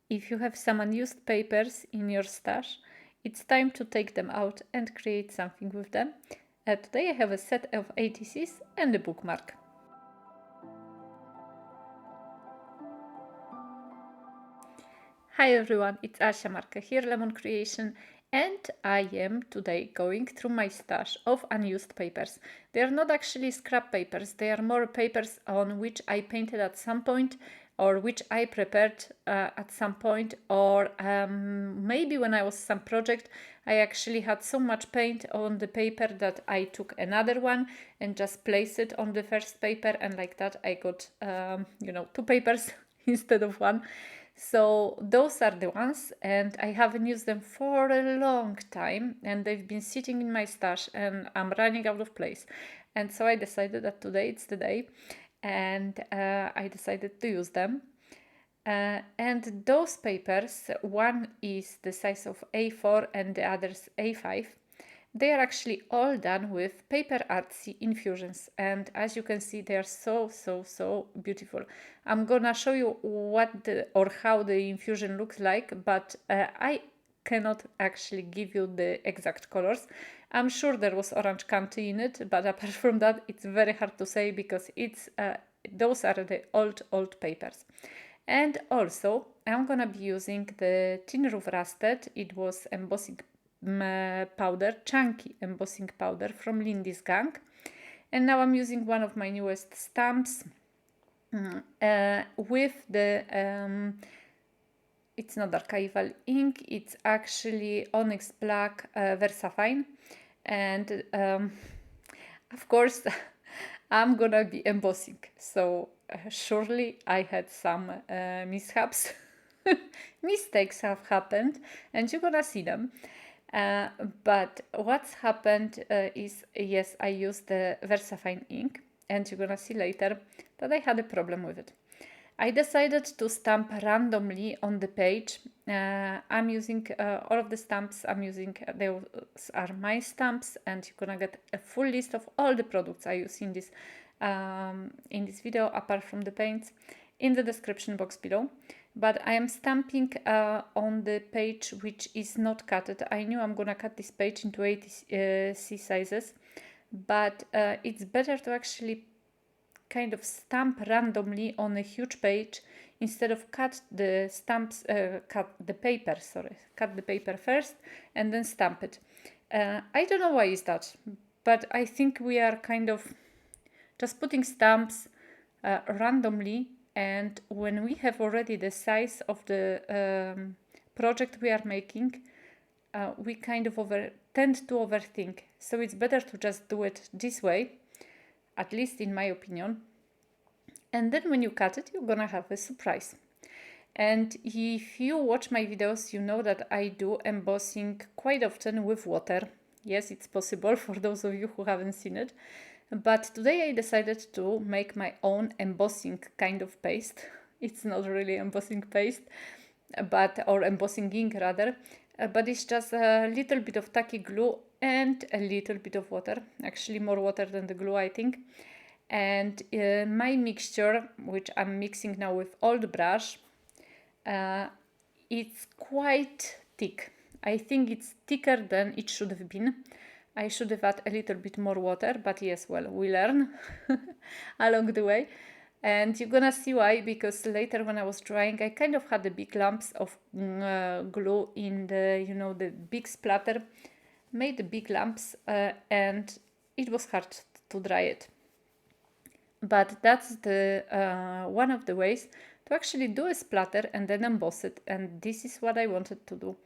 if you have some unused papers in your stash, it's time to take them out and create something with them. Today I have a set of ATCs and a bookmark. Hi everyone, it's Asia Marquet here, Lemon Creation, and I am today going through my stash of unused papers. They are not actually scrap papers, they are more papers on which I painted at some point, or which I prepared at some point, or maybe when I was some project I actually had so much paint on the paper that I took another one and just placed it on the first paper, and like that I got two papers instead of one. So those are the ones, and I haven't used them for a long time, and they've been sitting in my stash and I'm running out of place. And so I decided that today it's the day, and I decided to use them. And those papers, one is the size of A4 and the other's A5. They are actually all done with PaperArtsy Infusions, and as you can see they are so beautiful. I'm gonna show you what or how the infusion looks like, but I cannot actually give you the exact colors. I'm sure there was orange candy in it, but apart from that it's very hard to say because it's those are the old papers. And also I'm gonna be using the Tin Roof Rusted. It was embossing powder, chunky embossing powder from Lindy's gang. And now I'm using one of my newest stamps with the it's not archival ink, it's actually Onyx black VersaFine. And of course I'm gonna be embossing, so surely I had some mishaps. Mistakes have happened and you're gonna see them. But what's happened is, yes, I used the VersaFine ink, and you're gonna see later that I had a problem with it. I decided to stamp randomly on the page. I'm using all of the stamps I'm using, those are my stamps, and you're gonna get a full list of all the products I use in this video, apart from the paints, in the description box below. But I am stamping on the page which is not cutted. I knew I'm gonna cut this page into ATC sizes, but it's better to actually kind of stamp randomly on a huge page instead of cut the paper first and then stamp it. I don't know why is that, but I think we are kind of just putting stamps randomly, and when we have already the size of the project we are making, we kind of tend to overthink. So it's better to just do it this way, at least in my opinion. And then when you cut it, you're gonna have a surprise. And if you watch my videos, you know that I do embossing quite often with water. Yes, it's possible for those of you who haven't seen it. But today I decided to make my own embossing kind of paste. It's not really embossing paste, or embossing ink rather, but it's just a little bit of tacky glue and a little bit of water, actually more water than the glue, I think. And my mixture, which I'm mixing now with old brush, it's quite thick. I think it's thicker than it should have been. I should have had a little bit more water, but yes, well, we learn along the way. And you're gonna see why, because later when I was drying, I kind of had the big lumps of glue in the, the big splatter, made the big lumps, and it was hard to dry it. But that's the one of the ways to actually do a splatter and then emboss it, and this is what I wanted to do.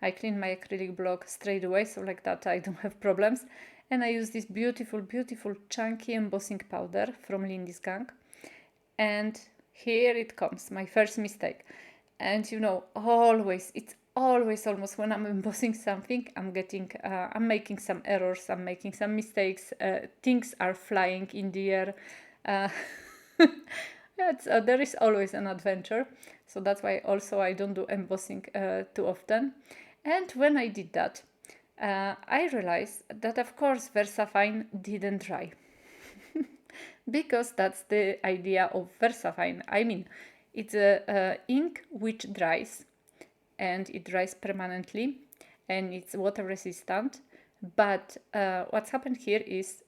I cleaned my acrylic block straight away, so like that I don't have problems. And I use this beautiful chunky embossing powder from Lindy's gang. And here it comes, my first mistake. And it's always almost when I'm embossing something, I'm making some errors, I'm making some mistakes, things are flying in the air. There is always an adventure, so that's why also I don't do embossing too often. And when I did that, I realized that of course VersaFine didn't dry. Because that's the idea of VersaFine. I mean, it's a ink which dries, and it dries permanently and it's water resistant. But what's happened here is,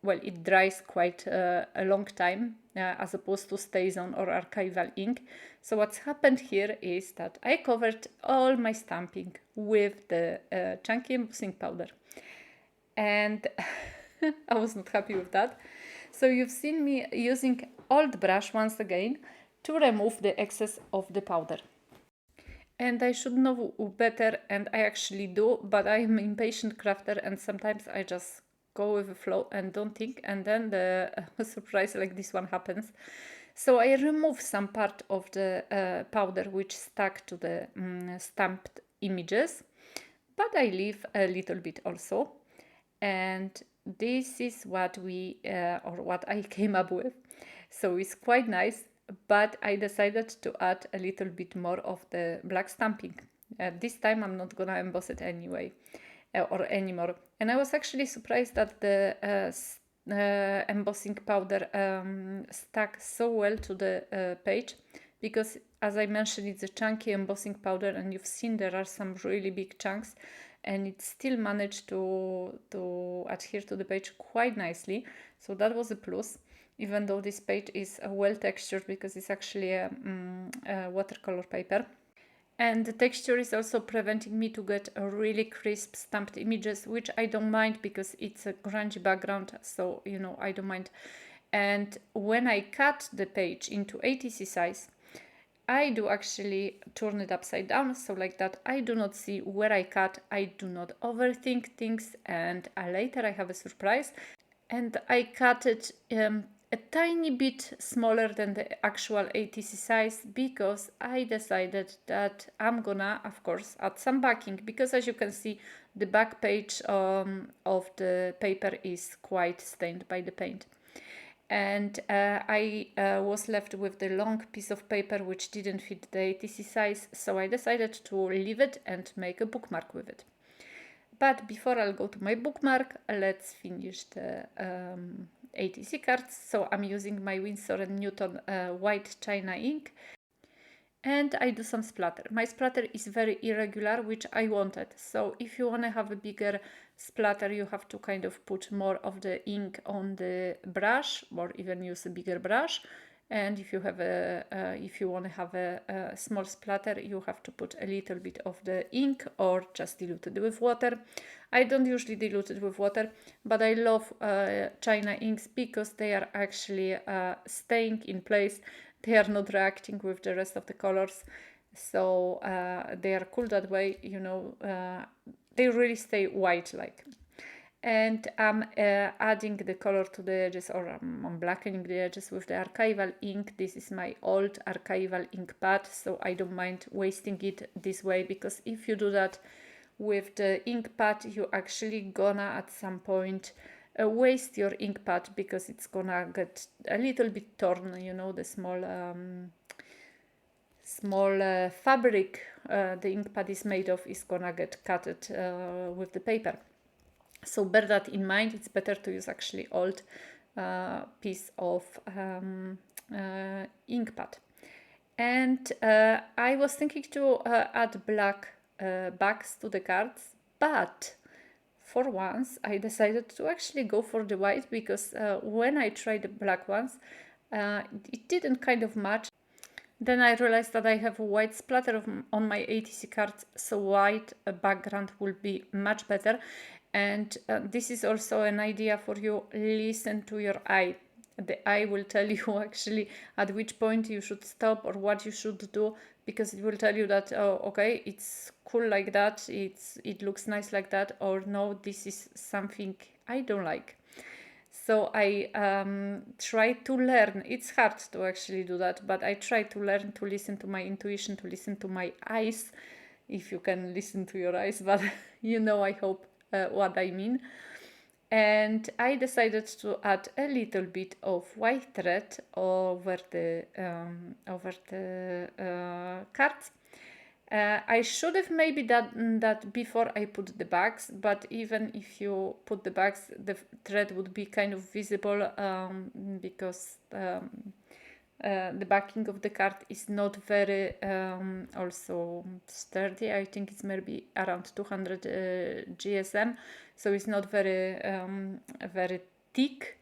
well, it dries quite a long time as opposed to StazOn or archival ink. So what's happened here is that I covered all my stamping with the chunky embossing powder, and I was not happy with that. So you've seen me using old brush once again to remove the excess of the powder. And I should know better, and I actually do, but I'm an impatient crafter and sometimes I just go with the flow and don't think, and then the surprise like this one happens. So I remove some part of the powder which stuck to the stamped images, but I leave a little bit also. And this is what we or what I came up with. So it's quite nice, but I decided to add a little bit more of the black stamping. This time I'm not gonna emboss it anyway or anymore. And I was actually surprised that the embossing powder stuck so well to the page, because as I mentioned, it's a chunky embossing powder and you've seen there are some really big chunks, and it still managed to adhere to the page quite nicely. So that was a plus, even though this page is well textured because it's actually a watercolor paper. And the texture is also preventing me to get a really crisp stamped images, which I don't mind because it's a grungy background, so you know, I don't mind. And when I cut the page into ATC size, I do actually turn it upside down, so like that I do not see where I cut, I do not overthink things, and later I have a surprise. And I cut it a tiny bit smaller than the actual ATC size because I decided that I'm gonna, of course, add some backing, because as you can see, the back page of the paper is quite stained by the paint. And I was left with the long piece of paper which didn't fit the ATC size, so I decided to leave it and make a bookmark with it. But before I'll go to my bookmark, let's finish the ATC cards. So I'm using my Winsor Newton white China ink, and I do some splatter. My splatter is very irregular, which I wanted. So if you want to have a bigger splatter, you have to kind of put more of the ink on the brush, or even use a bigger brush. And if you have if you want to have a small splatter, you have to put a little bit of the ink or just dilute it with water. I don't usually dilute it with water, but I love China inks because they are actually staying in place. They are not reacting with the rest of the colors, so they are cool that way, you know. They really stay white-like. And I'm adding the color to the edges, or I'm blackening the edges with the archival ink. This is my old archival ink pad, so I don't mind wasting it this way, because if you do that with the ink pad, you actually gonna at some point waste your ink pad, because it's gonna get a little bit torn, you know, the small fabric the ink pad is made of is gonna get cutted with the paper. So bear that in mind. It's better to use actually old piece of ink pad. And I was thinking to add black backs to the cards, but for once I decided to actually go for the white, because when I tried the black ones, it didn't kind of match. Then I realized that I have a white splatter on my ATC cards, so white background will be much better. And this is also an idea for you. Listen to your eye. The eye will tell you actually at which point you should stop or what you should do, because it will tell you that, oh, okay, it's cool like that, it looks nice like that, or no, this is something I don't like. So I try to learn. It's hard to actually do that, but I try to learn to listen to my intuition, to listen to my eyes, if you can listen to your eyes, but you know, I hope what I mean. And I decided to add a little bit of white thread over the cards. I should have maybe done that before I put the bags, but even if you put the bags, the thread would be kind of visible, because the backing of the card is not very also sturdy. I think it's maybe around 200 GSM, so it's not very thick,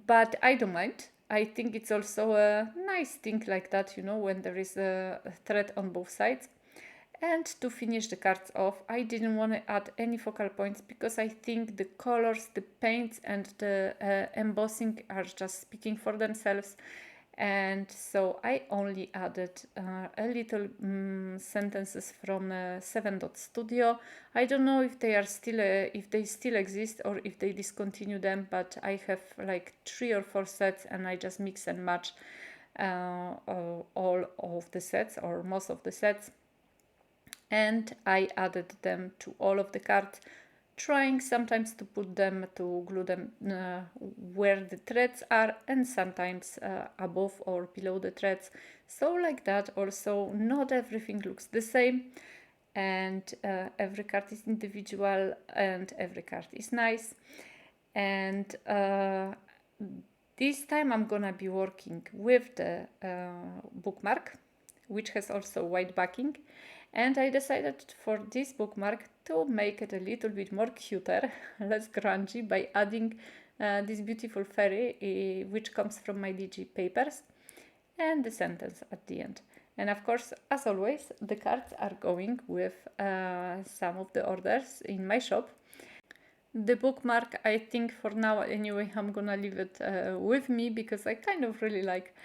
but I don't mind. I think it's also a nice thing like that, you know, when there is a thread on both sides. And to finish the cards off, I didn't want to add any focal points because I think the colors, the paints and the embossing are just speaking for themselves. And so I only added a little sentences from 7 Dot Studio. I don't know if they are still if they still exist or if they discontinue them, but I have like 3 or 4 sets and I just mix and match all of the sets or most of the sets, and I added them to all of the cards, trying sometimes to put them, to glue them where the threads are, and sometimes above or below the threads. So like that also, not everything looks the same, and every card is individual and every card is nice. And this time I'm gonna be working with the bookmark, which has also white backing. And I decided for this bookmark to make it a little bit more cuter, less grungy, by adding this beautiful fairy, which comes from my digi papers, and the sentence at the end. And of course, as always, the cards are going with some of the orders in my shop. The bookmark, I think for now anyway, I'm gonna leave it with me because I kind of really like.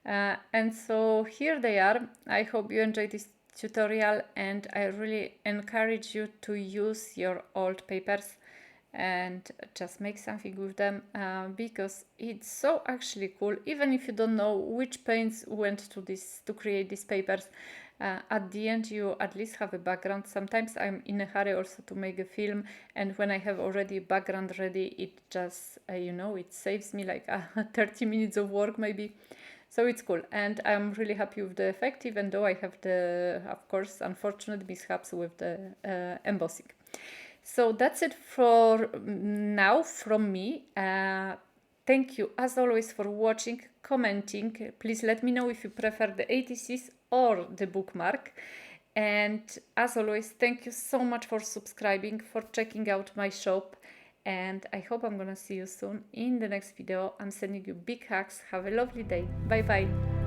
And so here they are. I hope you enjoyed this tutorial, and I really encourage you to use your old papers and just make something with them because it's so actually cool, even if you don't know which paints went to this to create these papers. At the end you at least have a background. Sometimes I'm in a hurry also to make a film, and when I have already a background ready, it just you know, it saves me like 30 minutes of work maybe. So it's cool, and I'm really happy with the effect, even though I have the, of course, unfortunate mishaps with the embossing. So that's it for now from me. Thank you as always for watching, commenting. Please let me know if you prefer the ATCs or the bookmark. And as always, thank you so much for subscribing, for checking out my shop. And I hope I'm gonna see you soon in the next video. I'm sending you big hugs. Have a lovely day. Bye bye.